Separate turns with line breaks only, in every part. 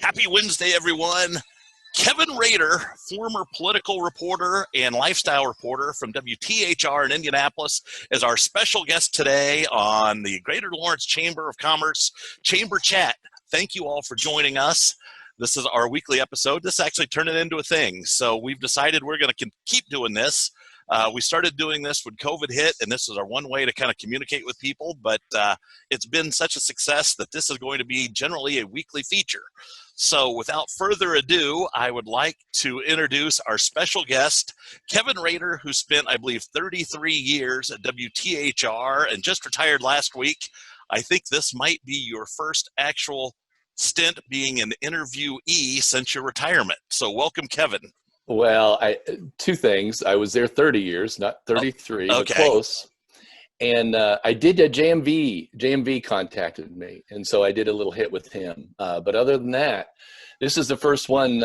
Happy Wednesday, everyone. Kevin Rader, former political reporter and lifestyle reporter from WTHR in Indianapolis, is our special guest today on the Greater Lawrence Chamber of Commerce Chamber Chat. Thank you all for joining us. This is our weekly episode. This actually turned it into a thing. So we've decided we're going to keep doing this. We started doing this when COVID hit, and this is our one way to kind of communicate with people. But it's been such a success that this is going to be generally a weekly feature. So without further ado, I would like to introduce our special guest, Kevin Rader, who spent, I believe, 33 years at WTHR and just retired last week. I think this might be your first actual stint being an interviewee since your retirement. So welcome, Kevin.
Well, two things. I was there 30 years, not 33,
okay.
But close. And I did a JMV. JMV contacted me, and so I did a little hit with him. But other than that, this is the first one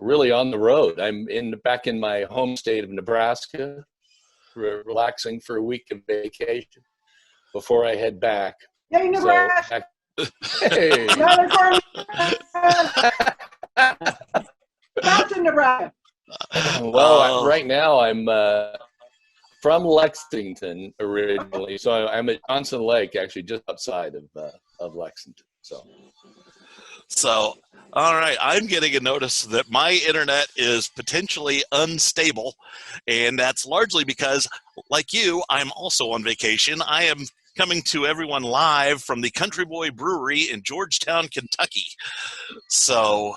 really on the road. I'm back in my home state of Nebraska, relaxing for a week of vacation before I head back.
Yay, Nebraska!
Hey.
Back to Nebraska.
Well, right now I'm from Lexington originally, so I'm at Johnson Lake, actually just outside of Lexington.
So, all right, I'm getting a notice that my internet is potentially unstable, and that's largely because, like you, I'm also on vacation. I am coming to everyone live from the Country Boy Brewery in Georgetown, Kentucky. So,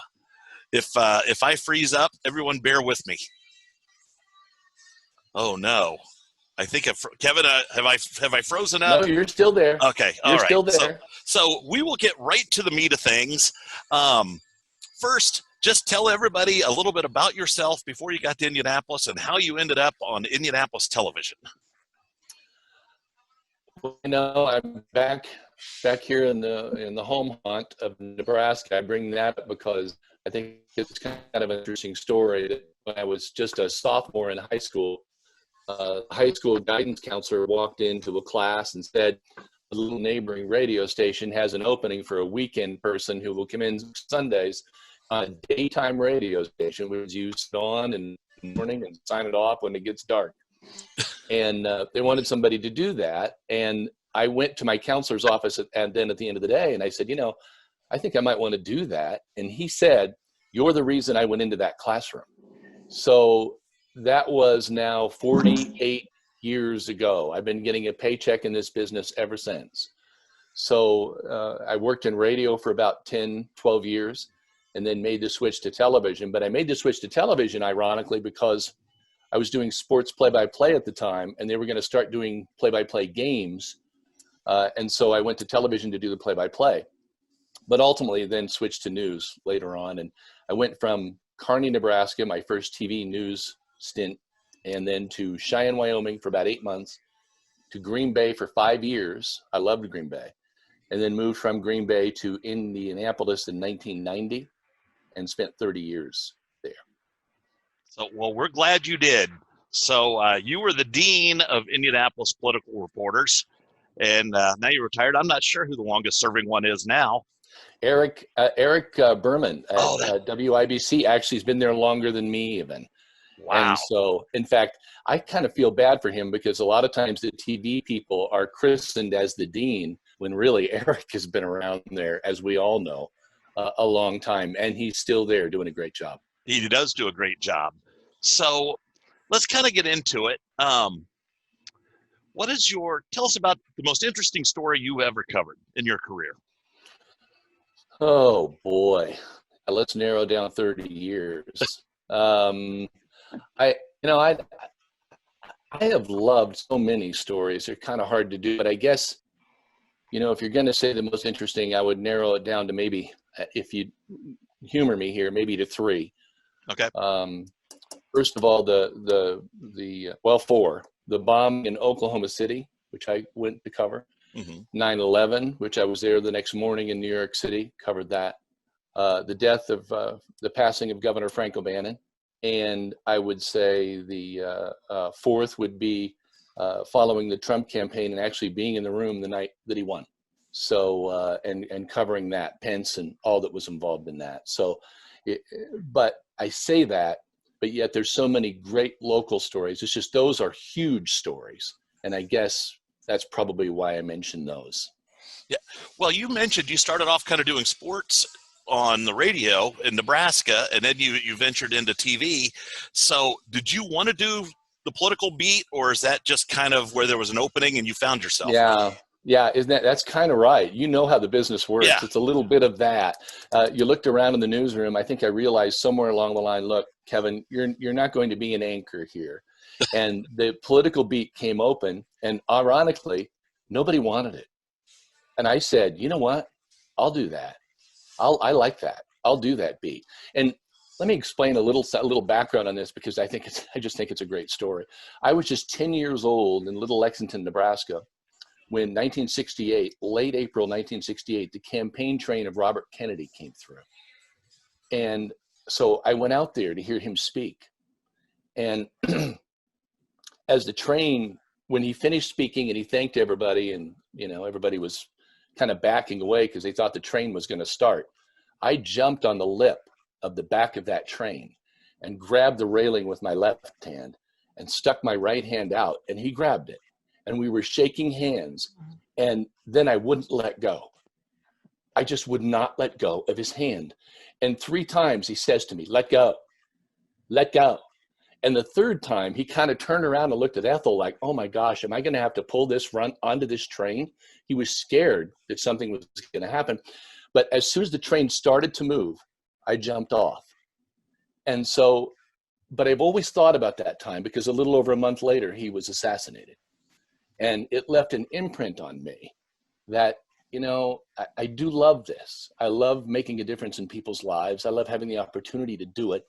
if I freeze up, everyone bear with me. Oh no. I think Kevin, have I frozen up?
No, you're still there.
Okay, all right.
You're still there.
So we will get right to the meat of things. First, just tell everybody a little bit about yourself before you got to Indianapolis and how you ended up on Indianapolis television.
Well, I'm back here in the home haunt of Nebraska. I bring that up because I think it's kind of an interesting story that when I was just a sophomore in high school guidance counselor walked into a class and said, a little neighboring radio station has an opening for a weekend person who will come in Sundays on a daytime radio station, which you sit on in the morning and sign it off when it gets dark. And they wanted somebody to do that. And I went to my counselor's office and then at the end of the day, and I said, I think I might want to do that. And he said, you're the reason I went into that classroom. So that was now 48 years ago. I've been getting a paycheck in this business ever since. So I worked in radio for about 10, 12 years and then made the switch to television. But I made the switch to television, ironically, because I was doing sports play-by-play at the time, and they were going to start doing play-by-play games. And so I went to television to do the play-by-play. But ultimately then switched to news later on. And I went from Kearney, Nebraska, my first TV news stint, and then to Cheyenne, Wyoming for about 8 months, to Green Bay for 5 years. I loved Green Bay. And then moved from Green Bay to Indianapolis in 1990 and spent 30 years there.
So, well, we're glad you did. So you were the dean of Indianapolis Political Reporters, and now you're retired. I'm not sure who the longest serving one is now.
Eric Berman at WIBC actually has been there longer than me even.
Wow.
And so, in fact, I kind of feel bad for him because a lot of times the TV people are christened as the dean when really Eric has been around there, as we all know, a long time. And he's still there doing a great job.
He does do a great job. So let's kind of get into it. Tell us about the most interesting story you ever covered in your career.
Oh boy, let's narrow down 30 years. I have loved so many stories. They're kind of hard to do, but I guess, if you're going to say the most interesting, I would narrow it down to maybe, if you humor me here, maybe to 3.
Okay.
First of all, four. The bomb in Oklahoma City, which I went to cover. 9/11, which I was there the next morning in New York City, covered that. The death of the passing of Governor Frank O'Bannon. And I would say the fourth would be following the Trump campaign and actually being in the room the night that he won. So, and covering that, Pence and all that was involved in that. So, but I say that, but yet there's so many great local stories. It's just, those are huge stories. And I guess that's probably why I mentioned those.
Yeah. Well, you mentioned you started off kind of doing sports on the radio in Nebraska, and then you ventured into TV. So did you want to do the political beat, or is that just kind of where there was an opening and you found yourself?
Yeah, that's kind of right. You know how the business works.
Yeah.
It's a little bit of that. You looked around in the newsroom. I think I realized somewhere along the line, look, Kevin, you're not going to be an anchor here. And the political beat came open, and ironically, nobody wanted it. And I said, you know what? I'll do that. I like that. I'll do that beat. And let me explain a little background on this, because I just think it's a great story. I was just 10 years old in Little Lexington, Nebraska, when 1968, late April 1968, the campaign train of Robert Kennedy came through. And so I went out there to hear him speak. And as the train, when he finished speaking and he thanked everybody, and everybody was kind of backing away because they thought the train was going to start, I jumped on the lip of the back of that train and grabbed the railing with my left hand and stuck my right hand out, and he grabbed it. And we were shaking hands, and then I wouldn't let go. I just would not let go of his hand. And 3 times he says to me, let go, let go. And the 3rd time he kind of turned around and looked at Ethel like, oh my gosh, am I going to have to pull this run onto this train? He was scared that something was going to happen. But as soon as the train started to move, I jumped off. And so, but I've always thought about that time, because a little over a month later, he was assassinated. And it left an imprint on me that, I do love this. I love making a difference in people's lives. I love having the opportunity to do it.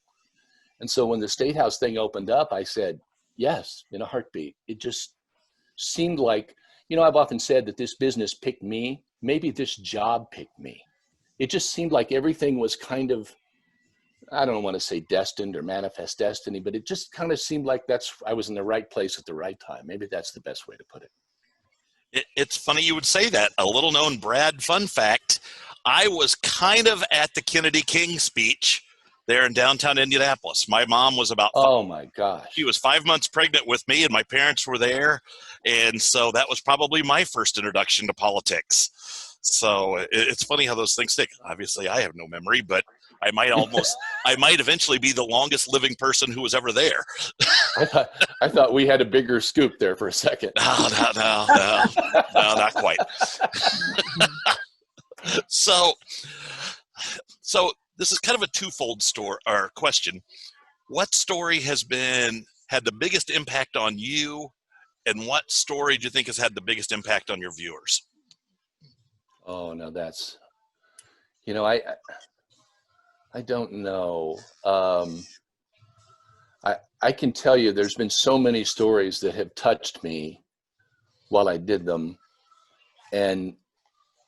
And so when the State House thing opened up, I said, yes, in a heartbeat. It just seemed like, I've often said that this business picked me. Maybe this job picked me. It just seemed like everything was kind of, I don't want to say destined or manifest destiny, but it just kind of seemed like I was in the right place at the right time. Maybe that's the best way to put it.
It's funny you would say that. A little known Brad fun fact, I was kind of at the Kennedy King speech there in downtown Indianapolis. My mom was
oh my gosh.
She was 5 months pregnant with me, and my parents were there. And so that was probably my first introduction to politics. So it's funny how those things stick. Obviously, I have no memory, but I might eventually be the longest living person who was ever there.
I thought we had a bigger scoop there for a second.
No, not quite. So this is kind of a twofold question. What story has had the biggest impact on you, and what story do you think has had the biggest impact on your viewers?
Oh, no, that's, I don't know. I can tell you there's been so many stories that have touched me while I did them. And,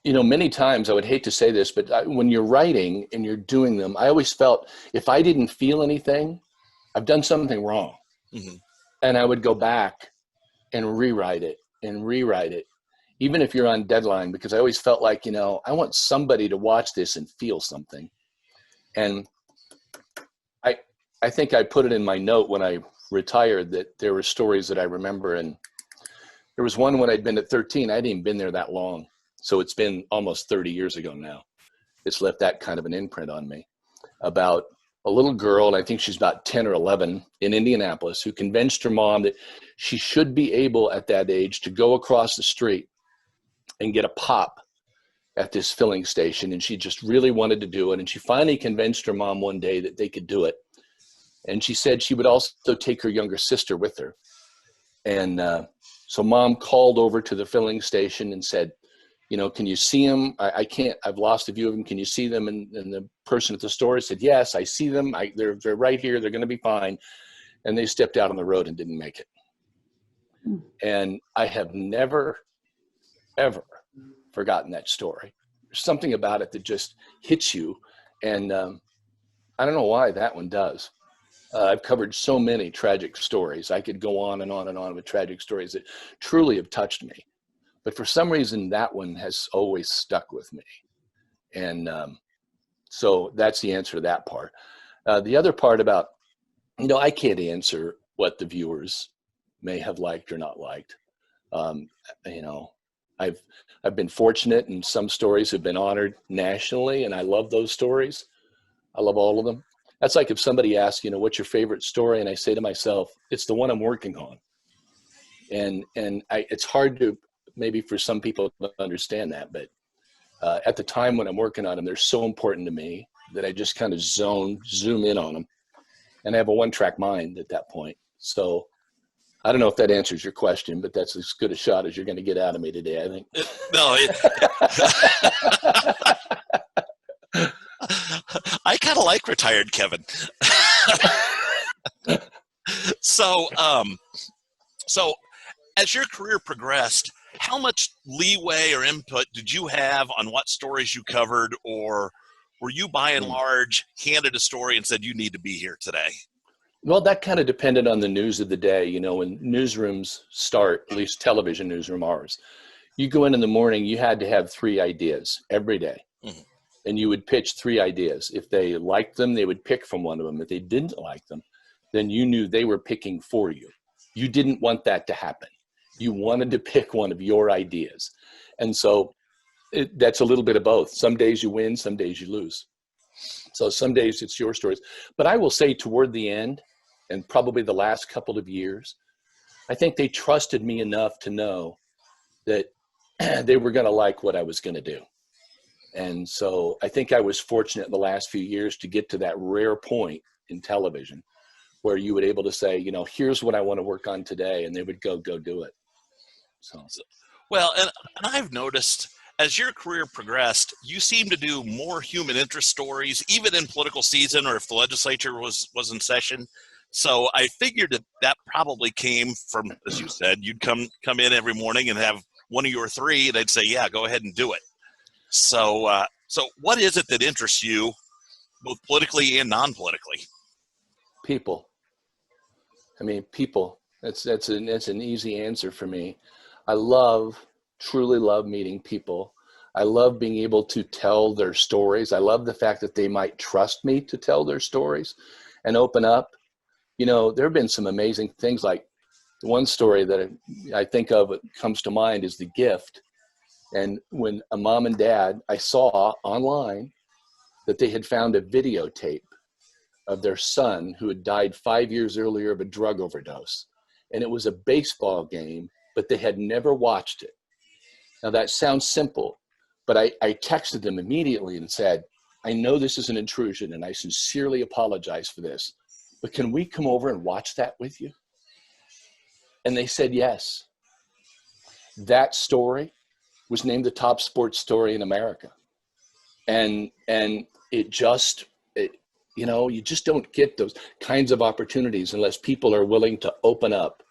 many times, I would hate to say this, but when you're writing and you're doing them, I always felt if I didn't feel anything, I've done something wrong. Mm-hmm. And I would go back and rewrite it, even if you're on deadline, because I always felt like, I want somebody to watch this and feel something. And I think I put it in my note when I retired that there were stories that I remember. And there was one when I'd been at 13. I hadn't even been there that long. So it's been almost 30 years ago now. It's left that kind of an imprint on me, about a little girl, and I think she's about 10 or 11, in Indianapolis, who convinced her mom that she should be able at that age to go across the street and get a pop at this filling station. And she just really wanted to do it. And she finally convinced her mom one day that they could do it. And she said she would also take her younger sister with her. And so mom called over to the filling station and said, can you see them? I can't, I've lost a view of them. Can you see them? And the person at the store said, yes, I see them. They're right here. They're going to be fine. And they stepped out on the road and didn't make it. And I have never, ever forgotten that story. There's something about it that just hits you. And I don't know why that one does. I've covered so many tragic stories. I could go on and on and on with tragic stories that truly have touched me. But for some reason, that one has always stuck with me. And so that's the answer to that part. The other part about, I can't answer what the viewers may have liked or not liked. I've been fortunate, and some stories have been honored nationally, and I love those stories. I love all of them. That's like if somebody asks, what's your favorite story? And I say to myself, it's the one I'm working on. And it's hard to, maybe for some people to understand that, but at the time when I'm working on them, they're so important to me that I just kind of zoom in on them. And I have a one-track mind at that point. So I don't know if that answers your question, but that's as good a shot as you're going to get out of me today, I think.
No, I kind of like retired Kevin. So as your career progressed, how much leeway or input did you have on what stories you covered, or were you by and large handed a story and said, you need to be here today?
Well, that kind of depended on the news of the day. When newsrooms start, at least television newsroom ours, you go in the morning, you had to have 3 ideas every day. Mm-hmm. And you would pitch 3 ideas. If they liked them, they would pick from one of them. If they didn't like them, then you knew they were picking for you. You didn't want that to happen. You wanted to pick one of your ideas. And so that's a little bit of both. Some days you win, some days you lose. So some days it's your stories. But I will say toward the end, and probably the last couple of years, I think they trusted me enough to know that they were going to like what I was going to do. And so I think I was fortunate in the last few years to get to that rare point in television where you would able to say, here's what I want to work on today. And they would go do it. So,
well, and I've noticed as your career progressed, you seem to do more human interest stories, even in political season or if the legislature was in session. So I figured that probably came from, as you said, you'd come in every morning and have one of your 3. They'd say, yeah, go ahead and do it. So what is it that interests you, both politically and non-politically?
People. People. That's an easy answer for me. I truly love meeting people. I love being able to tell their stories. I love the fact that they might trust me to tell their stories and open up. There have been some amazing things, like the one story that I think of that comes to mind is The Gift. And when a mom and dad, I saw online that they had found a videotape of their son who had died 5 years earlier of a drug overdose. And it was a baseball game, but they had never watched it. Now that sounds simple, but I texted them immediately and said, I know this is an intrusion and I sincerely apologize for this, but can we come over and watch that with you? And they said yes. That story was named the top sports story in America. And you just don't get those kinds of opportunities unless people are willing to open up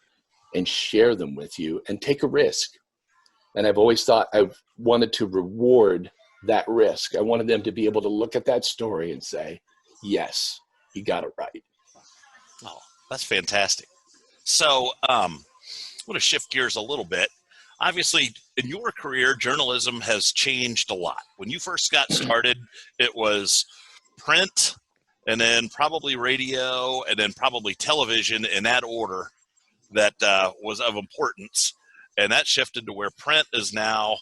and share them with you and take a risk. And I've always thought I've wanted to reward that risk. I wanted them to be able to look at that story and say, yes, he got it right.
Oh, that's fantastic. So I want to shift gears a little bit. Obviously, in your career, journalism has changed a lot. When you first got started, it was print, and then probably radio, and then probably television in that order that was of importance. And that shifted to where print is now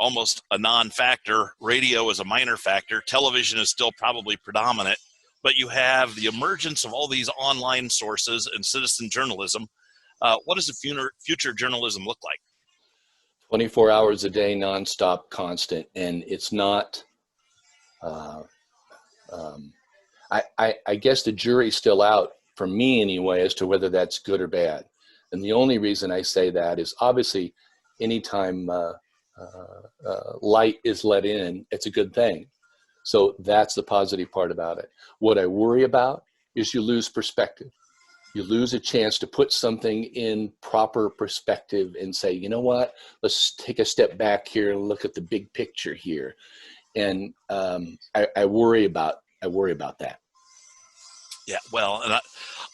almost a non-factor. Radio is a minor factor. Television is still probably predominant. But you have the emergence of all these online sources and citizen journalism. What does the future journalism look like?
24 hours a day, nonstop, constant. And it's not, I guess the jury's still out, for me anyway, as to whether that's good or bad. And the only reason I say that is obviously anytime light is let in, it's a good thing. So that's the positive part about it. What I worry about is you lose perspective. You lose a chance to put something in proper perspective and say, you know what, let's take a step back here and look at the big picture here. And I worry about that.
Yeah, well, and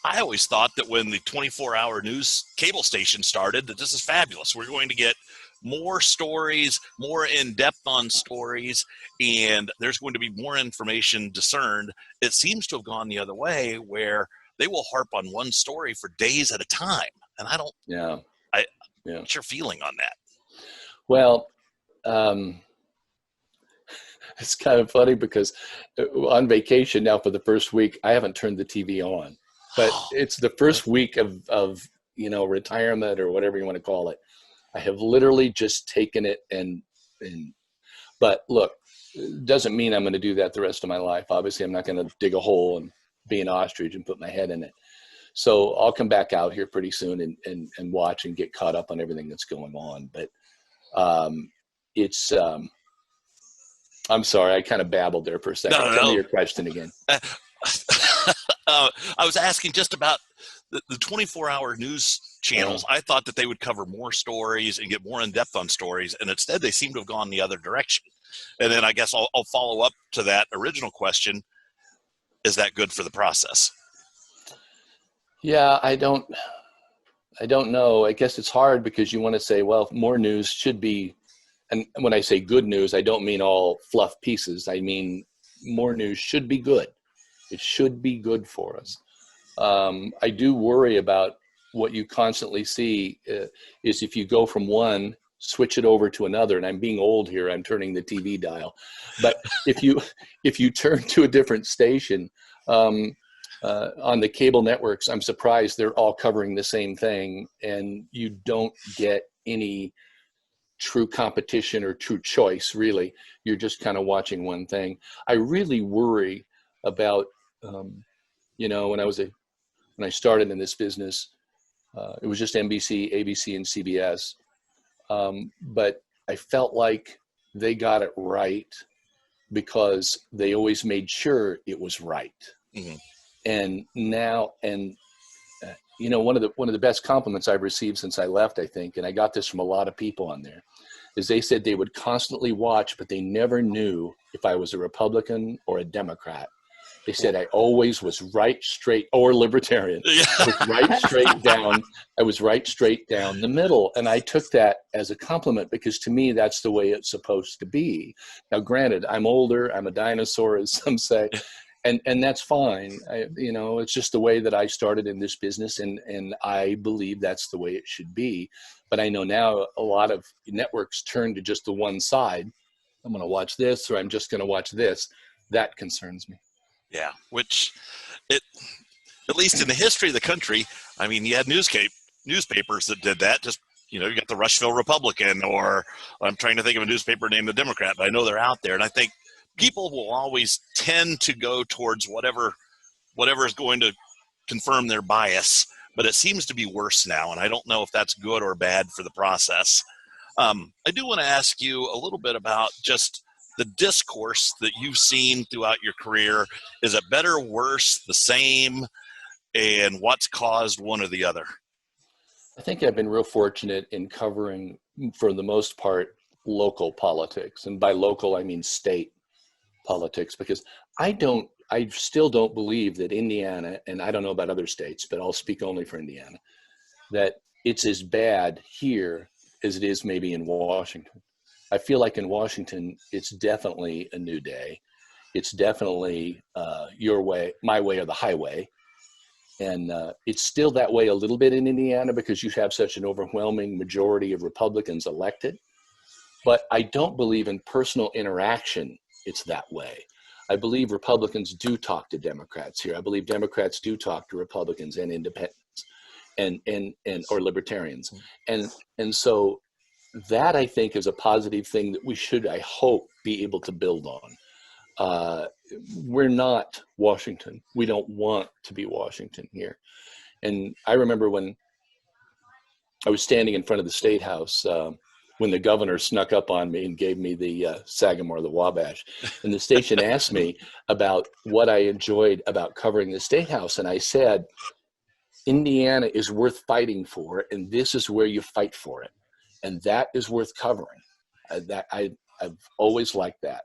I always thought that when the 24-hour news cable station started, that this is fabulous. We're going to get more stories, more in depth on stories, and there's going to be more information discerned. It seems to have gone the other way, where they will harp on one story for days at a time, and I don't.
Yeah.
What's your feeling on that?
Well, it's kind of funny because on vacation now for the first week, I haven't turned the TV on, but it's the first week of retirement or whatever you want to call it. I have literally just taken it but look, it doesn't mean I'm going to do that the rest of my life. Obviously, I'm not going to dig a hole and be an ostrich and put my head in it. So I'll come back out here pretty soon and watch and get caught up on everything that's going on. But I'm sorry, I kind of babbled there for a second. Tell me your question again.
I was asking just about the 24-hour news channels. I thought that they would cover more stories and get more in depth on stories, and instead they seem to have gone the other direction. And then I guess I'll follow up to that original question. Is that good for the process?
Yeah, I don't know. I guess it's hard because you want to say, well, more news should be, and when I say good news, I don't mean all fluff pieces. I mean, more news should be good. It should be good for us. I do worry about what you constantly see is if you go from one, switch it over to another, and I'm being old here, I'm turning the TV dial. But if you turn to a different station, on the cable networks, I'm surprised they're all covering the same thing, and you don't get any true competition or true choice, really. You're just kind of watching one thing. I really worry about, when I started in this business, it was just NBC, ABC, and CBS. But I felt like they got it right because they always made sure it was right. Mm-hmm. And now, one of the best compliments I've received since I left, I think, and I got this from a lot of people on there, is they said they would constantly watch, but they never knew if I was a Republican or a Democrat. They said I always was right, straight, or libertarian. I was right straight down the middle. And I took that as a compliment because to me, that's the way it's supposed to be. Now, granted, I'm older, I'm a dinosaur, as some say. And that's fine. It's just the way that I started in this business, and I believe that's the way it should be. But I know now a lot of networks turn to just the one side. I'm going to watch this, or I'm just going to watch this. That concerns me.
Yeah, at least in the history of the country, I mean, you had newspapers that did that. Just, you got the Rushville Republican, or I'm trying to think of a newspaper named the Democrat, but I know they're out there. And I think people will always tend to go towards whatever is going to confirm their bias, but it seems to be worse now, and I don't know if that's good or bad for the process. I do want to ask you a little bit about just the discourse that you've seen throughout your career. Is it better, worse, the same, and what's caused one or the other?
I think I've been real fortunate in covering, for the most part, local politics, and by local I mean state politics, because I still don't believe that Indiana, and I don't know about other states, but I'll speak only for Indiana, that it's as bad here as it is maybe in Washington. I feel like in Washington, it's definitely a new day. It's definitely your way, my way, or the highway. And it's still that way a little bit in Indiana because you have such an overwhelming majority of Republicans elected. But I don't believe in personal interaction it's that way. I believe Republicans do talk to Democrats here. I believe Democrats do talk to Republicans and independents and or libertarians. And so that, I think, is a positive thing that we should, I hope, be able to build on. We're not Washington. We don't want to be Washington here. And I remember when I was standing in front of the State House when the governor snuck up on me and gave me the Sagamore, the Wabash. And the station asked me about what I enjoyed about covering the State House. And I said, Indiana is worth fighting for, and this is where you fight for it. And that is worth covering. I've always liked that.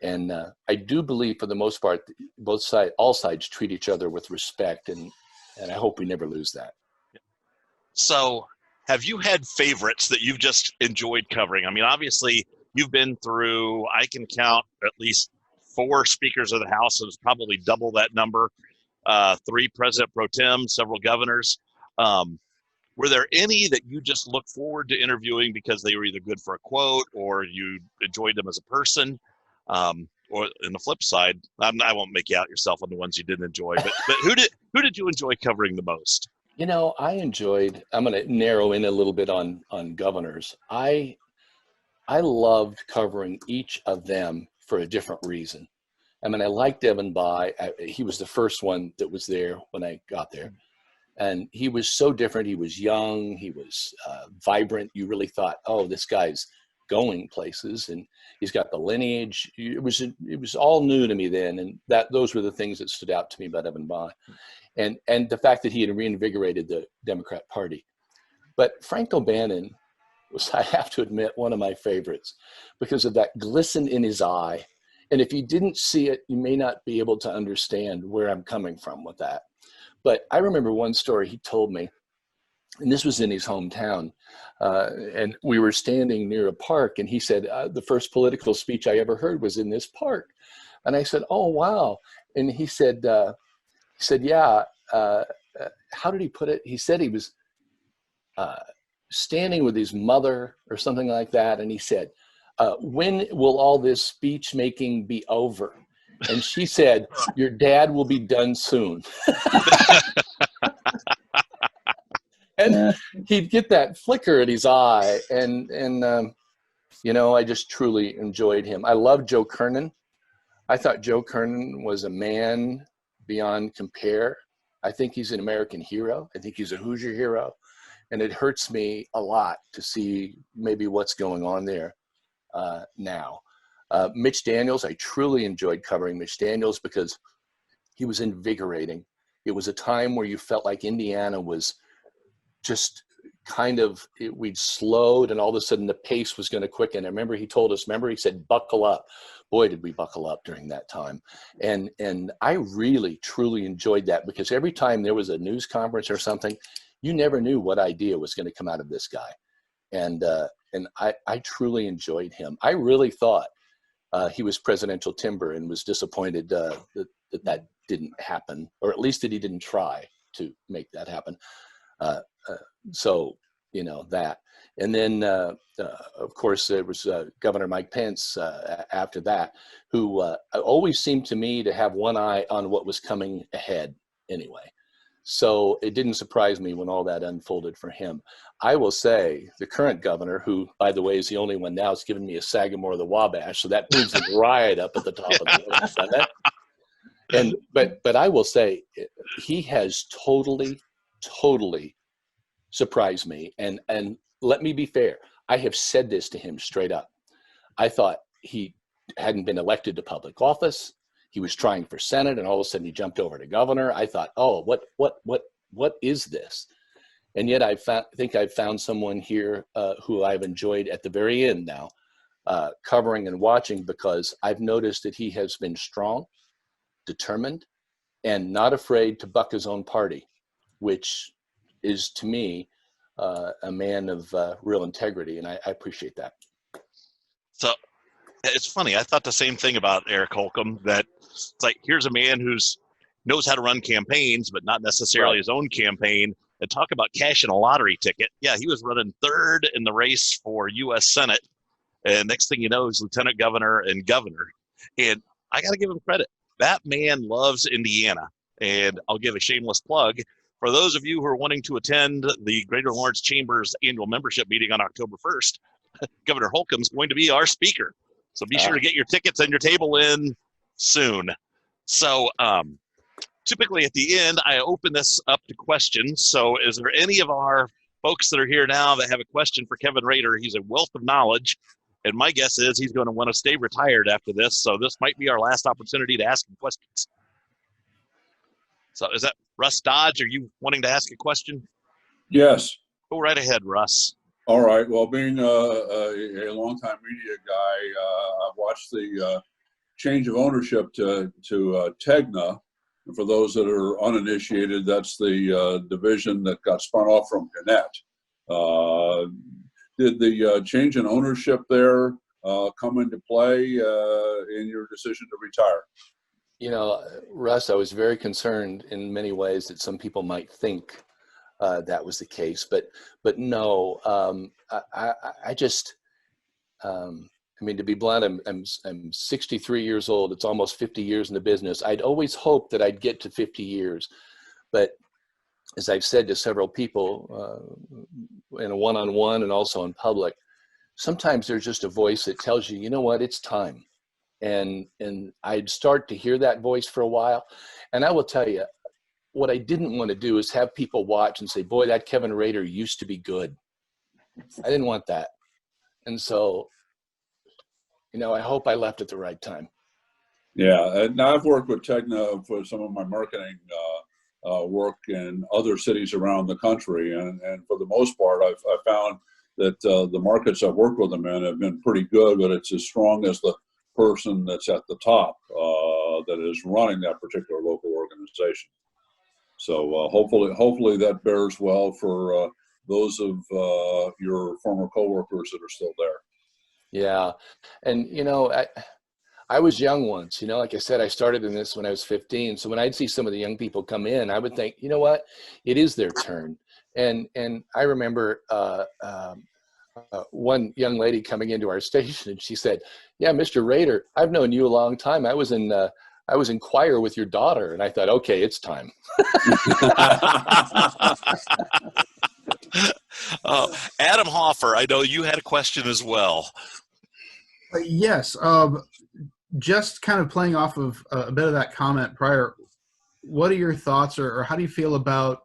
And I do believe, for the most part, all sides treat each other with respect, and I hope we never lose that.
So have you had favorites that you've just enjoyed covering? I mean, obviously, you've been through, I can count at least 4 speakers of the House, so it's probably double that number, 3 president pro tem, several governors. Were there any that you just look forward to interviewing because they were either good for a quote or you enjoyed them as a person? Or on the flip side, I won't make you out yourself on the ones you didn't enjoy, but who did you enjoy covering the most?
You know, I'm going to narrow in a little bit on governors. I loved covering each of them for a different reason. I mean, I liked Evan Bayh. He was the first one that was there when I got there. And he was so different. He was young. He was vibrant. You really thought, oh, this guy's going places, and he's got the lineage. It was all new to me then, and those were the things that stood out to me about Evan Bayh, and the fact that he had reinvigorated the Democrat Party. But Frank O'Bannon was, I have to admit, one of my favorites because of that glisten in his eye. And if you didn't see it, you may not be able to understand where I'm coming from with that. But I remember one story he told me, and this was in his hometown, and we were standing near a park, and he said, the first political speech I ever heard was in this park. And I said, oh, wow. And he said, yeah, how did he put it? He said he was standing with his mother or something like that, and he said, when will all this speech making be over? And she said, your dad will be done soon. And he'd get that flicker in his eye. And you know, I just truly enjoyed him. I loved Joe Kernan. I thought Joe Kernan was a man beyond compare. I think he's an American hero. I think he's a Hoosier hero. And it hurts me a lot to see maybe what's going on there now. Mitch Daniels, I truly enjoyed covering Mitch Daniels because he was invigorating. It was a time where you felt like Indiana was just kind of, we'd slowed and all of a sudden the pace was going to quicken. I remember he told us, he said, buckle up. Boy, did we buckle up during that time. And I really, truly enjoyed that because every time there was a news conference or something, you never knew what idea was going to come out of this guy. And I truly enjoyed him. I really thought he was presidential timber and was disappointed that didn't happen, or at least that he didn't try to make that happen. So, you know, that. And then, of course, there was Governor Mike Pence after that, who always seemed to me to have one eye on what was coming ahead anyway. So it didn't surprise me when all that unfolded for him. I will say the current governor, who, by the way, is the only one now, has given me a Sagamore of the Wabash. So that moves him right up at the top of the list. But I will say he has totally surprised me. And let me be fair. I have said this to him straight up. I thought he hadn't been elected to public office. He was trying for Senate, and all of a sudden he jumped over to governor. I thought, oh, what is this? And yet I think I've found someone here who I've enjoyed at the very end now, covering and watching, because I've noticed that he has been strong, determined, and not afraid to buck his own party, which is, to me, a man of real integrity, and I appreciate that.
So it's funny. I thought the same thing about Eric Holcomb, that it's like, here's a man who's knows how to run campaigns, but not necessarily his own campaign. And talk about cashing a lottery ticket. Yeah, he was running third in the race for U.S. Senate. And next thing you know, he's lieutenant governor and governor. And I got to give him credit. That man loves Indiana. And I'll give a shameless plug. For those of you who are wanting to attend the Greater Lawrence Chamber's annual membership meeting on October 1st, Governor Holcomb is going to be our speaker. So be sure to get your tickets and your table in soon. So typically at the end, I open this up to questions. So is there any of our folks that are here now that have a question for Kevin Rader? He's a wealth of knowledge. And my guess is he's going to want to stay retired after this. So this might be our last opportunity to ask him questions. So is that Russ Dodge? Are you wanting to ask a question?
Yes.
Go right ahead, Russ.
All right. Well, being a longtime media guy, I've watched the change of ownership to Tegna. And for those that are uninitiated, that's the division that got spun off from Gannett. Did the change in ownership there come into play in your decision to retire?
You know, Russ, I was very concerned in many ways that some people might think that was the case, but no. I just, I mean, to be blunt, I'm 63 years old. It's almost 50 years in the business. I'd always hoped that I'd get to 50 years, but as I've said to several people in a one-on-one and also in public, sometimes there's just a voice that tells you, you know what, it's time. And I'd start to hear that voice for a while. And I will tell you, what I didn't want to do is have people watch and say, boy, that Kevin Rader used to be good. I didn't want that. And so, you know, I hope I left at the right time.
Yeah, now I've worked with Tegna for some of my marketing work in other cities around the country, and for the most part, I've found that the markets I've worked with them in have been pretty good, but it's as strong as the person that's at the top that is running that particular local organization. So hopefully that bears well for those of your former coworkers that are still there.
Yeah, and you know, I was young once, you know, like I said, I started in this when I was 15. So when I'd see some of the young people come in, I would think, you know what, it is their turn. And I remember one young lady coming into our station, and she said, yeah, Mr. Rader, I've known you a long time. I was in choir with your daughter. And I thought, okay, it's time.
Adam Hoffer, I know you had a question as well.
Yes. Just kind of playing off of a bit of that comment prior, what are your thoughts, or how do you feel about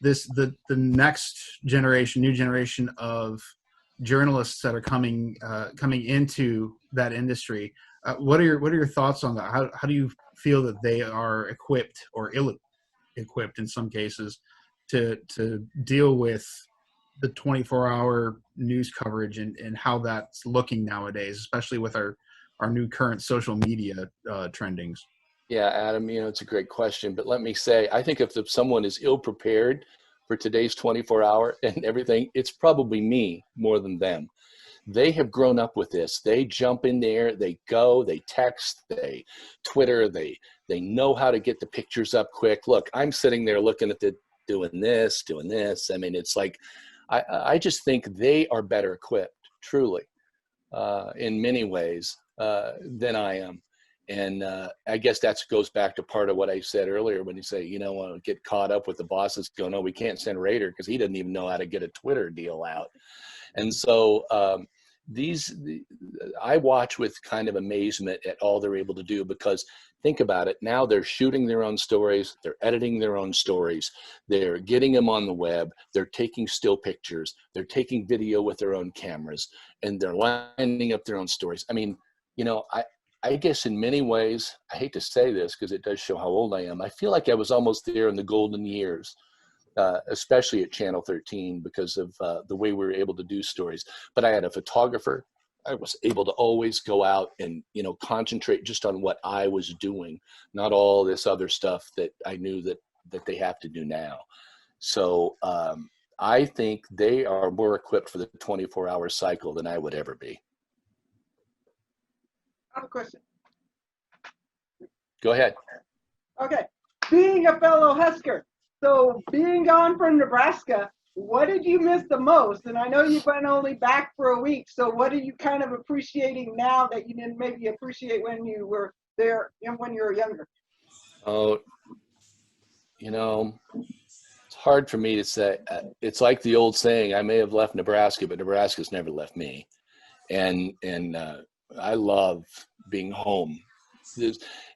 the next generation, new generation of journalists that are coming into that industry? What are your thoughts on that? How do you feel that they are equipped or ill-equipped in some cases to deal with the 24-hour news coverage and how that's looking nowadays, especially with our new current social media trendings?
Yeah, Adam, you know, it's a great question, but let me say, I think if someone is ill prepared for today's 24-hour and everything, it's probably me more than them. They have grown up with this. They jump in there, they go, they text, they Twitter, they know how to get the pictures up quick. Look, I'm sitting there looking at doing this. I mean, it's like, I just think they are better equipped, truly, in many ways, than I am. And I guess that goes back to part of what I said earlier when you say, you know, get caught up with the bosses going, no, we can't send Rader because he doesn't even know how to get a Twitter deal out. And so I watch with kind of amazement at all they're able to do, because think about it. Now they're shooting their own stories. They're editing their own stories. They're getting them on the web. They're taking still pictures. They're taking video with their own cameras, and they're lining up their own stories. I mean, you know, I guess in many ways, I hate to say this because it does show how old I am. I feel like I was almost there in the golden years, especially at Channel 13, because of the way we were able to do stories. But I had a photographer. I was able to always go out and, you know, concentrate just on what I was doing, not all this other stuff that I knew that they have to do now. So I think they are more equipped for the 24-hour cycle than I would ever be.
I have a question.
Go ahead.
Okay. Being a fellow Husker, so being gone from Nebraska, what did you miss the most? And I know you've been only back for a week, so what are you kind of appreciating now that you didn't maybe appreciate when you were there and when you were younger?
Oh, you know, it's hard for me to say. It's like the old saying, I may have left Nebraska, but Nebraska's never left me. And I love being home.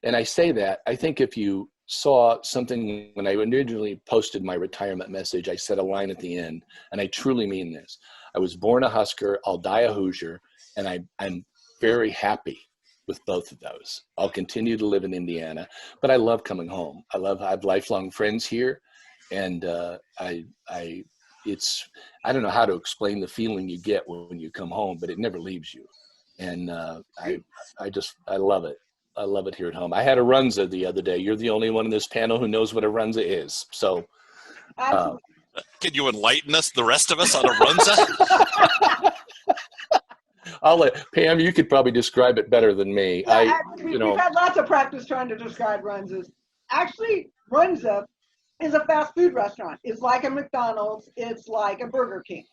And I say that, I think if you saw something, when I originally posted my retirement message, I said a line at the end, and I truly mean this. I was born a Husker, I'll die a Hoosier, and I'm very happy with both of those. I'll continue to live in Indiana, but I love coming home. I have lifelong friends here, and I don't know how to explain the feeling you get when you come home, but it never leaves you. And I love it. I love it here at home. I had a runza the other day. You're the only one in this panel who knows what a runza is. So,
Absolutely.
Can you enlighten us, the rest of us, on a runza?
I'll let Pam. You could probably describe it better than me.
Yeah, we've had lots of practice trying to describe runzas. Actually, runza is a fast food restaurant. It's like a McDonald's. It's like a Burger King.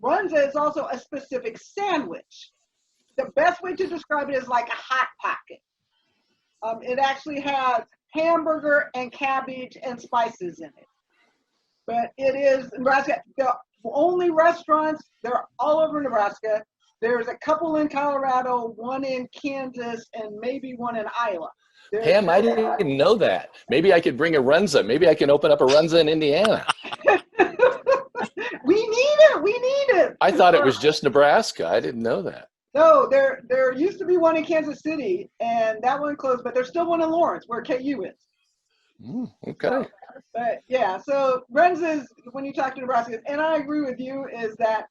Runza is also a specific sandwich. The best way to describe it is like a Hot Pocket. It actually has hamburger and cabbage and spices in it. But it is Nebraska. The only restaurants, they're all over Nebraska. There's a couple in Colorado, one in Kansas, and maybe one in Iowa.
Pam, I didn't know that. Maybe I could bring a runza. Maybe I can open up a runza in Indiana.
We need it.
I thought it was just Nebraska. I didn't know that.
No, there used to be one in Kansas City, and that one closed, but there's still one in Lawrence where KU is.
Okay.
But yeah, so runzas, when you talk to Nebraska, and I agree with you, is that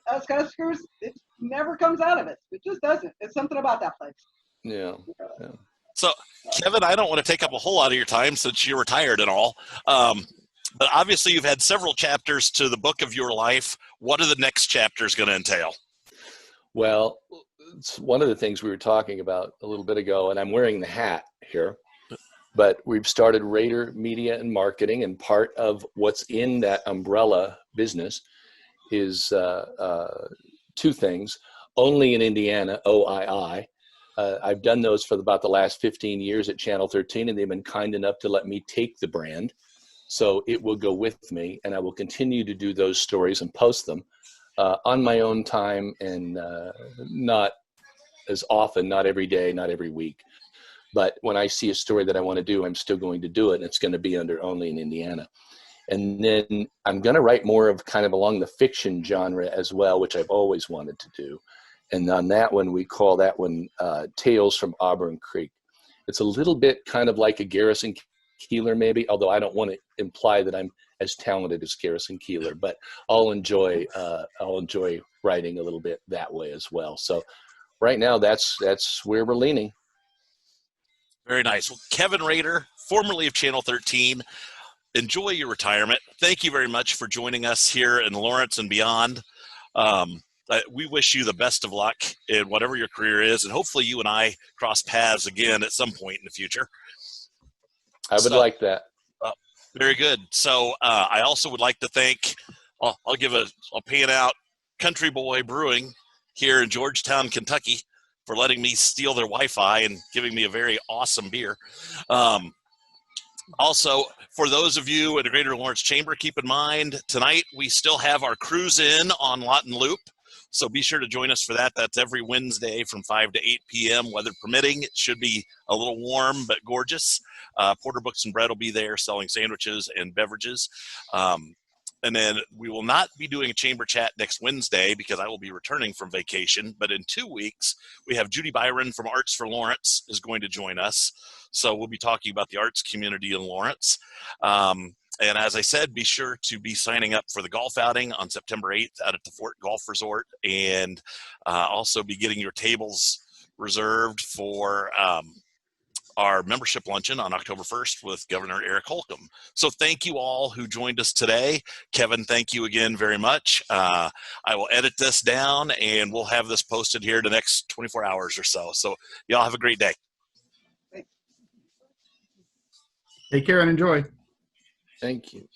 us Huskers, it never comes out of it. It just doesn't. It's something about that place.
Yeah.
So, Kevin, I don't want to take up a whole lot of your time since you're retired and all. But obviously, you've had several chapters to the book of your life. What are the next chapters going to entail?
Well, it's one of the things we were talking about a little bit ago, and I'm wearing the hat here, but we've started Rader Media and Marketing, and part of what's in that umbrella business is two things. Only in Indiana, OII. I've done those for about the last 15 years at Channel 13, and they've been kind enough to let me take the brand. So it will go with me, and I will continue to do those stories and post them on my own time, and not as often, not every day, not every week. But when I see a story that I want to do, I'm still going to do it, and it's going to be under Only in Indiana. And then I'm going to write more of kind of along the fiction genre as well, which I've always wanted to do. And on that one, we call that one Tales from Auburn Creek. It's a little bit kind of like a Garrison Keillor maybe, although I don't want to imply that I'm as talented as Garrison Keillor, but I'll enjoy writing a little bit that way as well. So right now, that's where we're leaning.
Very nice. Well, Kevin Rader, formerly of Channel 13, enjoy your retirement. Thank you very much for joining us here in Lawrence and beyond. We wish you the best of luck in whatever your career is, and hopefully you and I cross paths again at some point in the future.
I would like that.
Very good. So I also would like to thank, I'll pan out Country Boy Brewing here in Georgetown, Kentucky, for letting me steal their Wi-Fi and giving me a very awesome beer. Also, for those of you in the Greater Lawrence Chamber, keep in mind, tonight we still have our cruise in on Lawton Loop. So be sure to join us for that. That's every Wednesday from 5 to 8 p.m., weather permitting. It should be a little warm but gorgeous. Porter Books and Bread will be there selling sandwiches and beverages. And then we will not be doing a chamber chat next Wednesday because I will be returning from vacation. But in 2 weeks, we have Judy Byron from Arts for Lawrence is going to join us. So we'll be talking about the arts community in Lawrence. And as I said, be sure to be signing up for the golf outing on September 8th out at the Fort Golf Resort, and also be getting your tables reserved for our membership luncheon on October 1st with Governor Eric Holcomb. So thank you all who joined us today. Kevin, thank you again very much. I will edit this down, and we'll have this posted here the next 24 hours or so. So y'all have a great day.
Take care and enjoy.
Thank you.